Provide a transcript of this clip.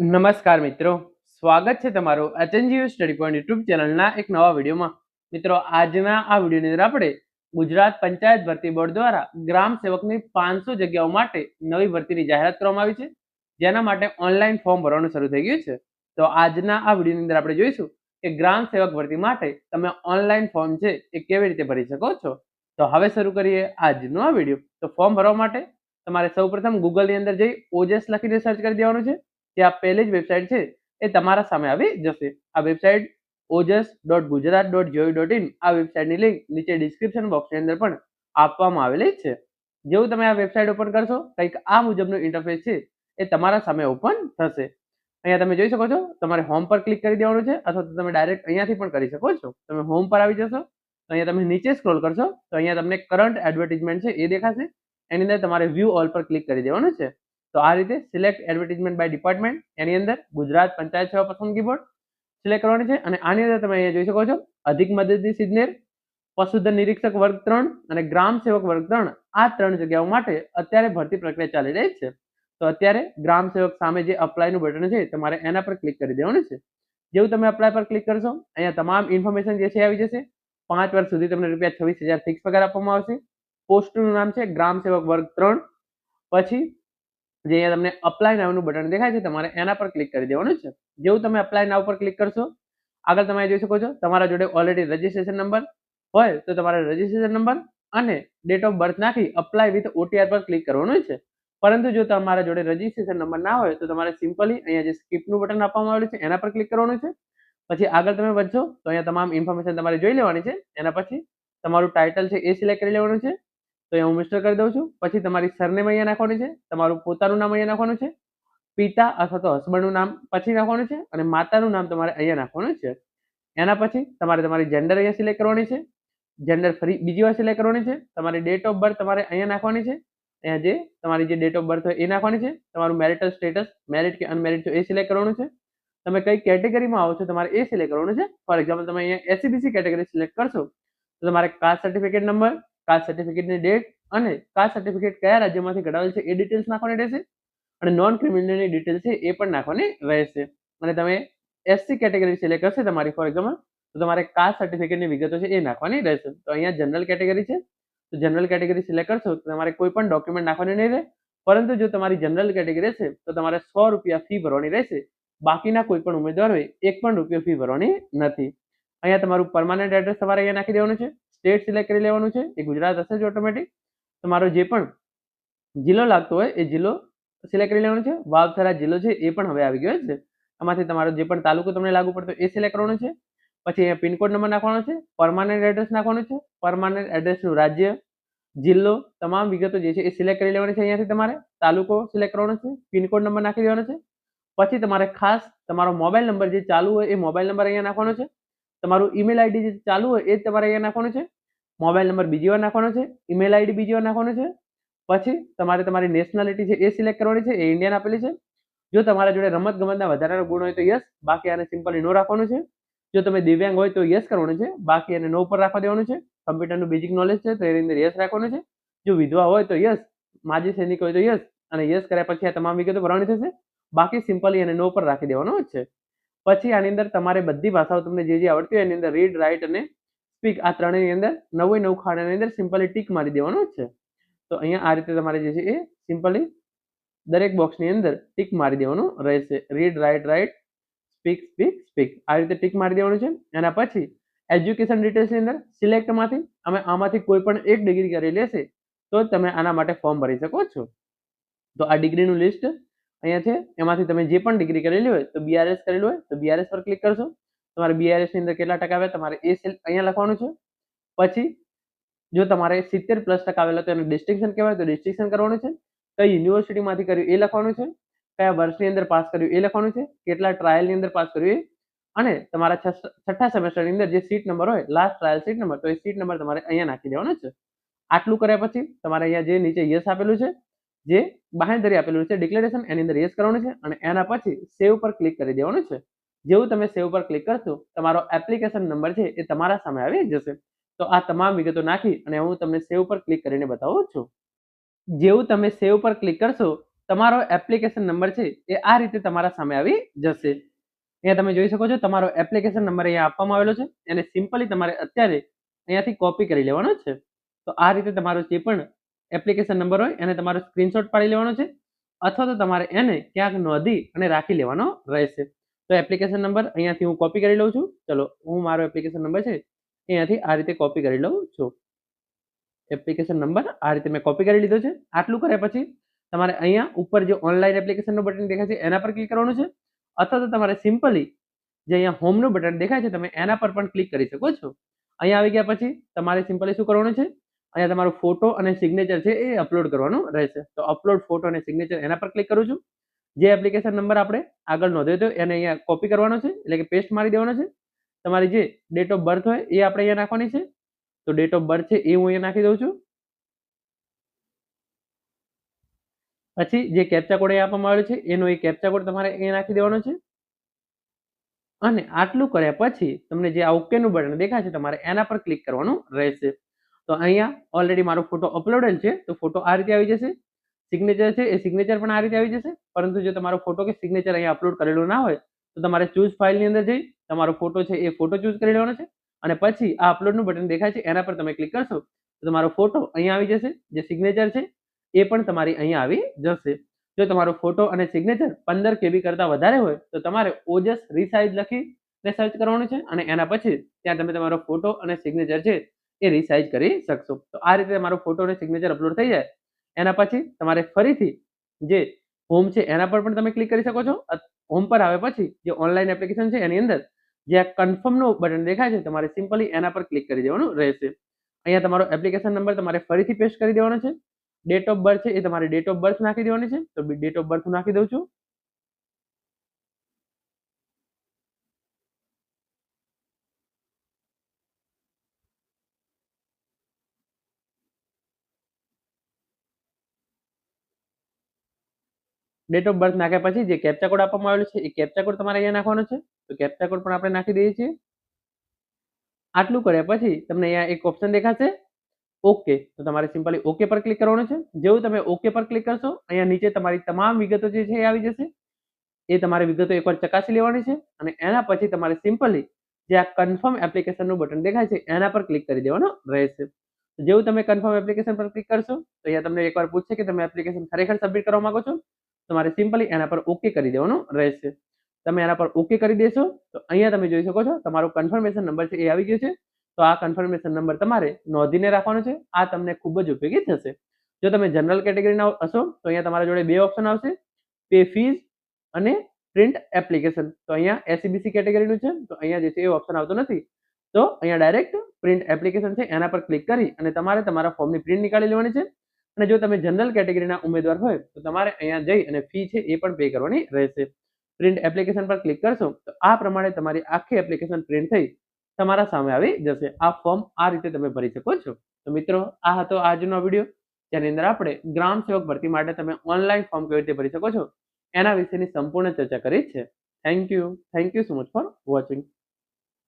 નમસ્કાર મિત્રો, સ્વાગત છે તમારું એચએનજીયુ સ્ટડી પોઈન્ટ યુટ્યુબ ચેનલના એક નવા વિડીયોમાં. મિત્રો, આજના આ વિડીયોની અંદર આપણે ગુજરાત પંચાયત ભરતી બોર્ડ દ્વારા ગ્રામ સેવકની 500 જગ્યાઓ માટે નવી ભરતીની જાહેરાત કરવામાં આવી છે, જેના માટે ઓનલાઈન ફોર્મ ભરવાનું શરૂ થઈ ગયું છે. તો આજના આ વિડીયોની અંદર આપણે જોઈશું કે ગ્રામ સેવક ભરતી માટે તમે ઓનલાઈન ફોર્મ છે એ કેવી રીતે ભરી શકો છો. તો હવે શરૂ કરીએ આજનો આ વિડીયો. તો ફોર્મ ભરવા માટે તમારે સૌપ્રથમ ગૂગલની અંદર જઈ ઓજસ લખીને સર્ચ કરી દેવાનું છે. જે આ પહેલી જ વેબસાઇટ છે એ તમારા સામે આવી જશે. આ વેબસાઇટ ojas.gujarat.gov.in આ વેબસાઇટની લિંક નીચે ડિસ્ક્રિપ્શન બોક્સની અંદર પણ આપવામાં આવેલી છે. જેવું તમે આ વેબસાઇટ ઓપન કરશો, કંઈક આ મુજબનું ઇન્ટરફેસ છે એ તમારા સામે ઓપન થશે. અહીંયા તમે જોઈ શકો છો, તમારે હોમ પર ક્લિક કરી દેવાનું છે, અથવા તો તમે ડાયરેક્ટ અહીંયાથી પણ કરી શકો છો. તમે હોમ પર આવી જશો તો અહીંયા તમે નીચે સ્ક્રોલ કરશો તો અહીંયા તમને કરંટ એડવર્ટાઇઝમેન્ટ છે એ દેખાશે. એની અંદર તમારે વ્યૂ ઓલ પર ક્લિક કરી દેવાનું છે. તો આ રીતે સિલેક્ટ એડવર્ટાઇઝમેન્ટ બાય ડિપાર્ટમેન્ટ, એની અંદર ગુજરાત પંચાયત સેવા પસંદગી બોર્ડ સિલેક્ટ કરવાની છે. અને આની અંદર તમે અહીંયા જોઈ શકો છો, અધિક મદદનીશ ઇજનેર, પશુધન નિરીક્ષક વર્ગ 3 અને ગ્રામ સેવક વર્ગ 3 આ 3 જગ્યાઓ માટે અત્યારે ભરતી પ્રક્રિયા ચાલી રહી છે. તો અત્યારે ગ્રામ સેવક સામે જે અપ્લાયનું બટન છે તમારે એના પર ક્લિક કરી દેવાનું છે. જેવું તમે અપ્લાય પર ક્લિક કરશો, અહીંયા તમામ ઇન્ફોર્મેશન જે છે આવી જશે. 5 વર્ષ સુધી તમને ₹26,000 ફિક્સ પગાર આપવામાં આવશે. પોસ્ટનું નામ છે ગ્રામ સેવક વર્ગ 3. પછી જે અહીંયા તમને અપ્લાય નાવનું બટન દેખાય છે, તમારે એના પર ક્લિક કરી દેવાનું છે. જેવું તમે અપ્લાય નાવ પર ક્લિક કરશો, આગળ તમે જોઈ શકો છો, તમારા જોડે ઓલરેડી રજીસ્ટ્રેશન નંબર હોય તો તમારે રજીસ્ટ્રેશન નંબર અને ડેટ ઓફ બર્થ નાખી અપ્લાય વિથ OTR પર ક્લિક કરવાનું છે. પરંતુ જો તમારા જોડે રજીસ્ટ્રેશન નંબર ના હોય તો તમારે સિમ્પલી અહીંયા જે સ્કીપનું બટન આપવામાં આવેલું છે એના પર ક્લિક કરવાનું છે. પછી આગળ તમે વધશો તો અહીંયા તમામ ઇન્ફોર્મેશન તમારે જોઈ લેવાની છે. એના પછી તમારું ટાઇટલ છે એ સિલેક્ટ કરી લેવાનું છે. તો અહીંયા હું મિસ્ટર કરી દઉં છું. પછી તમારી સરનેમ અહીંયા નાખવાની છે, તમારું પોતાનું નામ અહીંયા નાખવાનું છે, પિતા અથવા તો હસબન્ડનું નામ પછી નાખવાનું છે, અને માતાનું નામ તમારે અહીંયા નાખવાનું છે. એના પછી તમારે તમારી જેન્ડર અહીંયા સિલેક્ટ કરવાની છે. જેન્ડર ફરી બીજી વાર સિલેક્ટ કરવાની છે. તમારી ડેટ ઓફ બર્થ તમારે અહીંયા નાખવાની છે. અહીંયા જે તમારી જે ડેટ ઓફ બર્થ હોય એ નાખવાની છે. તમારું મેરિટલ સ્ટેટસ, મેરિડ કે અનમેરિડ છો એ સિલેક્ટ કરવાનું છે. તમે કઈ કેટેગરીમાં આવો છો તમારે એ સિલેક્ટ કરવાનું છે. ફોર એક્ઝામ્પલ તમે અહીંયા SCBC કેટેગરી સિલેક્ટ કરશો તો તમારે કાસ્ટ સર્ટિફિકેટ નંબર, કાસ્ટ સર્ટિફિકેટની ડેટ અને કાસ્ટ સર્ટિફિકેટ કયા રાજ્યમાંથી કઢાવેલ છે એ ડિટેલ્સ નાખવાની રહેશે. અને નોન ક્રિમિનલની ડિટેલ્સ છે એ પણ નાખવાની રહેશે. અને તમે SC કેટેગરી સિલેક્ટ કરશે તમારી ફોર એક્ઝામ્પલ, તો તમારે કાસ્ટ સર્ટિફિકેટની વિગતો છે એ નાખવાની રહેશે. તો અહીંયા જનરલ કેટેગરી છે, તો જનરલ કેટેગરી સિલેક્ટ કરશો તો તમારે કોઈ પણ ડોક્યુમેન્ટ નાખવાની નહીં રહે. પરંતુ જો તમારી જનરલ કેટેગરી છે તો તમારે ₹100 ફી ભરવાની રહેશે. બાકીના કોઈ પણ ઉમેદવારોએ ₹1 ફી ભરવાની નથી. અહીંયા તમારું પરમાનન્ટ એડ્રેસ તમારે અહીંયા નાખી દેવાનું છે. સ્ટેટ સિલેક્ટ કરી લેવાનું છે, એ ગુજરાત હશે જ ઓટોમેટિક. તમારો જે પણ જિલ્લો લાગતો હોય એ જિલ્લો સિલેક્ટ કરી લેવાનો છે. વાવથરા જિલ્લો છે એ પણ હવે આવી ગયો છે. આમાંથી તમારો જે પણ તાલુકો તમને લાગુ પડતો એ સિલેક્ટ કરવાનો છે. પછી અહીંયા પિનકોડ નંબર નાખવાનો છે, પરમાનન્ટ એડ્રેસ નાખવાનું છે, પરમાનન્ટ એડ્રેસનું રાજ્ય, જિલ્લો, તમામ વિગતો જે છે એ સિલેક્ટ કરી લેવાની છે. અહીંયાથી તમારે તાલુકો સિલેક્ટ કરવાનો છે, પિનકોડ નંબર નાખી દેવાનો છે. પછી તમારે ખાસ તમારો મોબાઈલ નંબર જે ચાલુ હોય એ મોબાઈલ નંબર અહીંયા નાખવાનો છે. તમારું ઈમેલ આઈડી જે ચાલુ હોય એ તમારે અહીંયા નાખવાનું છે. મોબાઈલ નંબર બીજી વાર નાખવાનો છે, ઈમેલ આઈડી બીજી વાર નાખવાનું છે. પછી તમારે તમારી નેશનાલિટી છે એ સિલેક્ટ કરવાની છે, એ ઇન્ડિયન આપેલી છે. જો તમારા જોડે રમત ગમતના વધારાનો ગુણ હોય તો યસ, બાકી આને સિમ્પલી નો રાખવાનું છે. જો તમે દિવ્યાંગ હોય તો યસ કરવાનું છે, બાકી એને નો પર રાખવા દેવાનું છે. કમ્પ્યુટરનું બેઝિક નોલેજ છે તો એની અંદર યસ રાખવાનું છે. જો વિધવા હોય તો યસ, માજી સૈનિક હોય તો યસ, અને યસ કર્યા પછી આ તમામ વિગતો ભરવાની થશે. બાકી સિમ્પલી એને નો પર રાખી દેવાનું છે. પછી આની અંદર તમારે બધી ભાષાઓ તમને જે આવડતી હોય એની અંદર રીડ, રાઇટ અને સ્પીક આ ત્રણેયની અંદર 9 ખાનાની અંદર સિમ્પલી ટીક મારી દેવાનું છે. તો અહીંયા આ રીતે તમારે જે છે એ સિમ્પલી દરેક બોક્સની અંદર ટીક મારી દેવાનું રહેશે. રીડ, રાઇટ, સ્પીક, સ્પીક આ રીતે ટીક મારી દેવાનું છે. એના પછી એજ્યુકેશન ડિટેલ્સની અંદર સિલેક્ટમાંથી અમે આમાંથી કોઈ પણ એક ડિગ્રી કરેલી હશે તો તમે આના માટે ફોર્મ ભરી શકો છો. તો આ ડિગ્રીનું લિસ્ટ અહીંયા છે. એમાંથી તમે જે પણ ડિગ્રી કરેલી હોય તો BRS કરેલું હોય તો BRS પર ક્લિક કરશો. તમારે BRS ની અંદર કેટલા ટકા આવ્યા તમારે એ અહીંયા લખવાનું છે. પછી જો તમારે 70+ આવેલા તો એને ડિસ્ટિંક્શન કહેવાય તો ડિસ્ટિંક્શન કરવાનું છે. કઈ યુનિવર્સિટીમાંથી કર્યું એ લખવાનું છે. કયા વર્ષની અંદર પાસ કર્યું એ લખવાનું છે. કેટલા ટ્રાયલની અંદર પાસ કર્યું એ, અને તમારા છઠ્ઠા સેમેસ્ટરની અંદર જે સીટ નંબર હોય, લાસ્ટ ટ્રાયલ સીટ નંબર, તો એ સીટ નંબર તમારે અહીંયા નાખી દેવાનો છે. આટલું કર્યા પછી તમારે અહીંયા જે નીચે યસ આપેલું છે, જે બાહેંધરી આપેલું છે ડિક્લેરેશન, એની અંદર યસ કરવાનું છે. અને એના પછી સેવ પર ક્લિક કરી દેવાનું છે. જેવું તમે સેવ પર ક્લિક કરશો તમારો એપ્લિકેશન નંબર છે એ તમારા સામે આવી જશે. તો આ તમામ વિગતો નાખી અને હું તમને સેવ પર ક્લિક કરીને બતાવું છું. જેવું તમે સેવ પર ક્લિક કરશો તમારો એપ્લિકેશન નંબર છે એ આ રીતે તમારા સામે આવી જશે. અહીંયા તમે જોઈ શકો છો તમારો એપ્લિકેશન નંબર અહીંયા આપવામાં આવેલો છે. એને સિમ્પલી તમારે અત્યારે અહીંયાથી કોપી કરી લેવાનો છે. તો આ રીતે તમારો જે પણ એપ્લિકેશન નંબર હોય એને તમારો સ્ક્રીનશોટ પાડી લેવાનો છે, અથવા તો તમારે એને ક્યાંક નોંધી અને રાખી લેવાનો રહેશે. તો એપ્લિકેશન નંબર અહીંયાથી હું કોપી કરી લઉં છું. ચલો, હું મારો એપ્લિકેશન નંબર છે અહીંયાથી આ રીતે કોપી કરી લઉં છું. એપ્લિકેશન નંબર આ રીતે મેં કોપી કરી લીધો છે. આટલું કર્યા પછી તમારે અહીંયા ઉપર જે ઓનલાઈન એપ્લિકેશનનું બટન દેખાય છે એના પર ક્લિક કરવાનું છે, અથવા તો તમારે સિમ્પલી જે અહીંયા હોમનું બટન દેખાય છે તમે એના પર પણ ક્લિક કરી શકો છો. અહીંયા આવી ગયા પછી તમારે સિમ્પલી શું કરવાનું છે, અહીંયા તમારો ફોટો અને સિગ્નેચર છે એ અપલોડ કરવાનું રહેશે. તો અપલોડ ફોટો અને સિગ્નેચર એના પર ક્લિક કરું છું. જે એપ્લિકેશન નંબર આપણે આગળ નોંધ્યો હતો એને અહીંયા કોપી કરવાનો છે, એટલે કે પેસ્ટ મારી દેવાનો છે. તમારી જે ડેટ ઓફ બર્થ હોય એ આપણે અહીંયા નાખવાની છે. તો ડેટ ઓફ બર્થ છે એ હું અહીંયા નાખી દઉં છું. પછી જે કેપ્ચા કોડ અહીંયા આપવામાં આવેલો છે એનો એ કેપ્ચા કોડ તમારે અહીંયા નાખી દેવાનો છે. અને આટલું કર્યા પછી તમને જે આ ઓકેનું બટન દેખાય છે તમારે એના પર ક્લિક કરવાનું રહેશે. તો અહીંયા ઓલરેડી મારો ફોટો અપલોડેડ છે, તો ફોટો આ રીતે આવી જશે. સિગ્નેચર છે એ સિગ્નેચર પણ આ રીતે આવી જશે. પરંતુ જો તમારો ફોટો કે સિગ્નેચર અહીંયા અપલોડ કરેલું ના હોય તો તમારે ચૂઝ ફાઇલની અંદર જઈ તમારો ફોટો છે એ ફોટો ચૂઝ કરી લેવાનો છે, અને પછી આ અપલોડનું બટન દેખાય છે એના પર તમે ક્લિક કરશો તો તમારો ફોટો અહીંયા આવી જશે. જે સિગ્નેચર છે એ પણ તમારી અહીંયા આવી જશે. જો તમારો ફોટો અને સિગ્નેચર 15 KB કરતાં વધારે હોય તો તમારે ઓજસ રીસાઇઝ લખીને સર્ચ કરવાનું છે, અને એના પછી ત્યાં તમે તમારો ફોટો અને સિગ્નેચર છે એ રીસાઇઝ કરી શકશો. તો આ રીતે તમારો ફોટો અને સિગ્નેચર અપલોડ થઈ જાય એના પછી તમારે ફરીથી જે હોમ છે એના પર પણ તમે ક્લિક કરી શકો છો. હોમ પર આવે પછી જે ઓનલાઈન એપ્લિકેશન છે એની અંદર જે આ કન્ફર્મનું બટન દેખાય છે તમારે સિમ્પલી એના પર ક્લિક કરી દેવાનું રહેશે. અહીંયા તમારો એપ્લિકેશન નંબર તમારે ફરીથી પેસ્ટ કરી દેવાનો છે. ડેટ ઓફ બર્થ છે એ તમારે ડેટ ઓફ બર્થ નાખી દેવાની છે. તો ડેટ ઓફ બર્થ હું નાખી દઉં છું. ડેટ ઓફ બર્થ નાખ્યા પછી જે કેપ્ચા કોડ આપવામાં આવેલો છે એ કેપ્ચા કોડ તમારે અહીંયા નાખવાનો છે. તો કેપ્ચા કોડ પણ આપણે નાખી દઈએ છીએ. આટલું કર્યા પછી તમને અહીંયા એક ઓપ્શન દેખાશે ઓકે. તો તમારે સિમ્પલી ઓકે પર ક્લિક કરવાનું છે. જેવું તમે ઓકે પર ક્લિક કરશો અહીંયા નીચે તમારી તમામ વિગતો જે છે એ આવી જશે. એ તમારી વિગતો એકવાર ચકાસી લેવાની છે, અને એના પછી તમારે સિમ્પલી જે આ કન્ફર્મ એપ્લિકેશનનું બટન દેખાય છે એના પર ક્લિક કરી દેવાનો રહેશે. જેવું તમે કન્ફર્મ એપ્લિકેશન પર ક્લિક કરશો તો અહીંયા તમને એકવાર પૂછશે કે તમે એપ્લિકેશન ખરેખર સબમિટ કરવા માંગો છો. તમારે સિમ્પલી એના પર ઓકે કરી દેવાનું રહેશે. તમે એના પર ઓકે કરી દેશો તો અહીંયા તમે જોઈ શકો છો તમારો કન્ફર્મેશન નંબર છે એ આવી ગયો છે. તો આ કન્ફર્મેશન નંબર તમારે નોંધીને રાખવાનો છે. આ તમને ખૂબ જ ઉપયોગી થશે. જો તમે જનરલ કેટેગરીના હશો તો અહીંયા તમારા જોડે બે ઓપ્શન આવશે, પે ફીઝ અને પ્રિન્ટ એપ્લિકેશન. તો અહીંયા એસસીબીસી કેટેગરીનું છે તો અહીંયા જે છે એ ઓપ્શન આવતો નથી. તો અહીંયા ડાયરેક્ટ પ્રિન્ટ એપ્લિકેશન છે એના પર ક્લિક કરી અને તમારે તમારા ફોર્મની પ્રિન્ટ નીકાળી લેવાની છે. અને જો તમે જનરલ કેટેગરીના ઉમેદવાર હોય તો તમારે અહીંયા જઈ અને ફી છે એ પણ પે કરવાની રહેશે. પ્રિન્ટ એપ્લિકેશન પર ક્લિક કરશો તો આ પ્રમાણે તમારી આખી એપ્લિકેશન પ્રિન્ટ થઈ તમારા સામે આવી જશે. આ ફોર્મ આ રીતે તમે ભરી શકો છો. તો મિત્રો, આ હતો આજનો વિડીયો જેની અંદર આપણે ગ્રામ સેવક ભરતી માટે તમે ઓનલાઈન ફોર્મ કેવી રીતે ભરી શકો છો એના વિશેની સંપૂર્ણ ચર્ચા કરી છે. Thank you so much for watching.